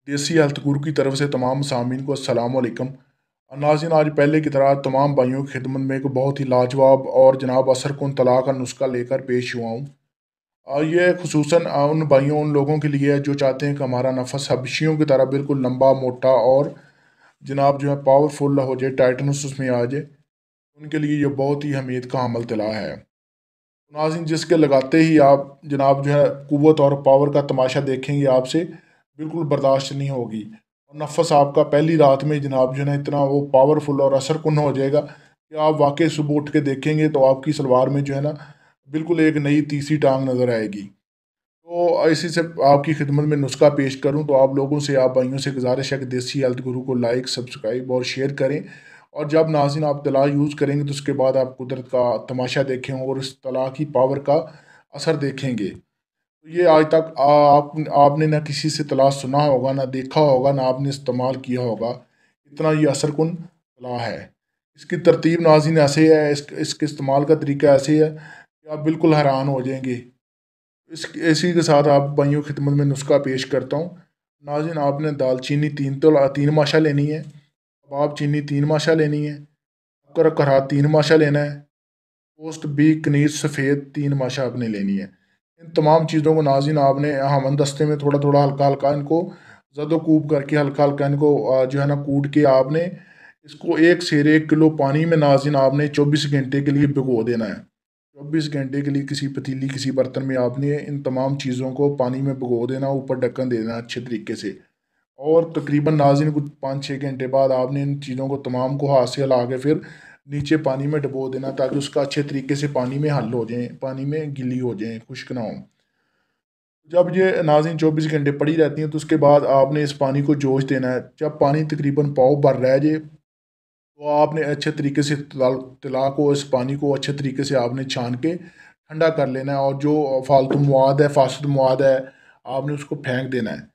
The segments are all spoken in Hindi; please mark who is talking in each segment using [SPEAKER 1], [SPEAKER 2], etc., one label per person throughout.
[SPEAKER 1] देसी हेल्थ गुरु की तरफ से तमाम सामीन को अस्सलाम वालेकुम। नाज़रीन, आज पहले की तरह तमाम भाइयों की खिदमत में एक बहुत ही लाजवाब और जनाब असरकुन तलाक का नुस्खा लेकर पेश हुआ हूँ। ये खुसूसन उन भाइयों उन लोगों के लिए है जो चाहते हैं कि हमारा नफस हबशियों की तरह बिल्कुल लंबा मोटा और जनाब जो है पावरफुल हो जाए, टाइटनस उसमें आ जाए। उनके लिए ये बहुत ही अहमियत का अमल तला है। नाज़रीन, जिसके लगाते ही आप जनाब जो है कुव्वत और पावर का तमाशा देखेंगे, आपसे बिल्कुल बर्दाश्त नहीं होगी और नफस आपका पहली रात में जनाब जो है ना इतना वो पावरफुल और असरकुन हो जाएगा कि आप वाकई सुबह उठ के देखेंगे तो आपकी सलवार में जो है ना बिल्कुल एक नई तीसरी टांग नज़र आएगी। तो इसी से आपकी खिदमत में नुस्खा पेश करूं तो आप लोगों से, आप भाइयों से गुजारिश है कि देसी हेल्थ गुरु को लाइक, सब्सक्राइब और शेयर करें। और जब नाज़रीन आप तला यूज़ करेंगे तो उसके बाद आप कुदरत का तमाशा देखेंगे और उस तला की पावर का असर देखेंगे। तो ये आज तक आपने ना किसी से तला सुना होगा, ना देखा होगा, ना आपने इस्तेमाल किया होगा। इतना ये असरकुन तला है। इसकी तरतीब नाज़रीन ऐसे है, इसके इस्तेमाल का तरीका ऐसे है कि आप बिल्कुल हैरान हो जाएंगे। इसी के साथ आप भाइयों की खिदमत में नुस्खा पेश करता हूँ। नाज़रीन, आपने दालचीनी तीन माशा लेनी है, कबाब चीनी 3 माशा लेनी है, करा 3 माशा लेना है, पोस्ट बी कनीज सफ़ेद 3 माशा आपने लेनी है। इन तमाम चीज़ों को नाज़रीन आपने हमन दस्ते में थोड़ा थोड़ा हल्का हल्का इनको जदोकूब करके हल्का हल्का इनको जो है ना कूट के आपने इसको 1 सेर 1 किलो पानी में नाज़रीन आपने 24 घंटे के लिए भिगो देना है। 24 घंटे के लिए किसी पतीली किसी बर्तन में आपने इन तमाम चीज़ों को पानी में भिगो देना, ऊपर ढक्कन दे देना अच्छे तरीके से। और तकरीबन नाज़रीन कुछ 5-6 घंटे बाद आपने इन चीज़ों को तमाम को हाथ से हिला के फिर नीचे पानी में डुबो देना ताकि उसका अच्छे तरीके से पानी में हल हो जाए, पानी में गिली हो जाए, खुश्क ना हो। जब ये नाज़रीन 24 घंटे पड़ी रहती हैं तो उसके बाद आपने इस पानी को जोश देना है। जब पानी तकरीबन पाव भर रह जाए तो आपने अच्छे तरीके से तला को, इस पानी को अच्छे तरीके से आपने छान के ठंडा कर लेना है और जो फालतू मवाद है, फासद मवाद है, आपने उसको फेंक देना है।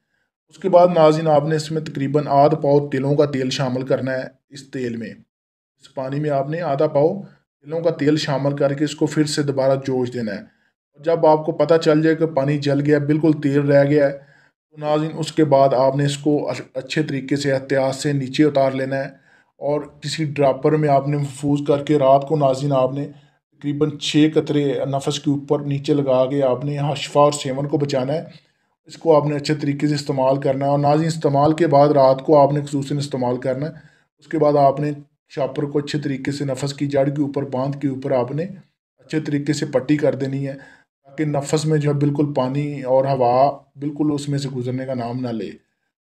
[SPEAKER 1] उसके बाद नाज़रीन आपने इसमें तकरीबन आधा पाव तिलों का तेल शामिल करना है। इस तेल में, इस पानी में आपने आधा पाव तिलों का तेल शामिल करके इसको फिर से दोबारा जोश देना है। और जब आपको पता चल जाए कि पानी जल गया, बिल्कुल तेल रह गया है, तो नाज़रीन उसके बाद आपने इसको अच्छे तरीके से एहतियात से नीचे उतार लेना है और किसी ड्रापर में आपने महफूज करके रात को नाज़रीन आपने तकरीबन 6 कतरे नफस के ऊपर नीचे लगा के आपने हशफा और सेवन को बचाना है। इसको आपने अच्छे तरीके से इस्तेमाल करना है और नाज़रीन इस्तेमाल के बाद रात को आपने खुसूसन इस्तेमाल करना है। उसके बाद आपने शापर को अच्छे तरीके से नफस की जड़ के ऊपर, बांध के ऊपर आपने अच्छे तरीके से पट्टी कर देनी है ताकि नफस में जो है बिल्कुल पानी और हवा बिल्कुल उसमें से गुजरने का नाम ना ले।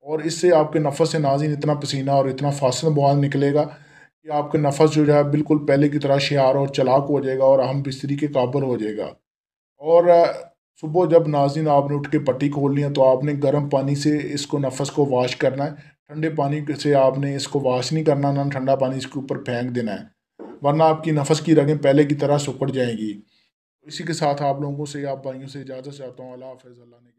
[SPEAKER 1] और इससे आपके नफस से नाज़रीन इतना पसीना और इतना फासला बवाल निकलेगा कि आपके नफस जो है बिल्कुल पहले की तरह शियार और चलाक हो जाएगा और हम बिस्तरी के काबिल हो जाएगा। और सुबह जब नाज़रीन आपने उठ के पट्टी खोल लिया तो आपने गर्म पानी से इसको नफस को वाश करना है। ठंडे पानी से आपने इसको वाश नहीं करना, ना ठंडा पानी इसके ऊपर फेंक देना है, वरना आपकी नफस की रगें पहले की तरह सुकड़ जाएंगी। इसी के साथ आप लोगों से, आप भाइयों से इजाज़त चाहता हूँ। अल्लाह हाफ़िज़। अल्लाह ने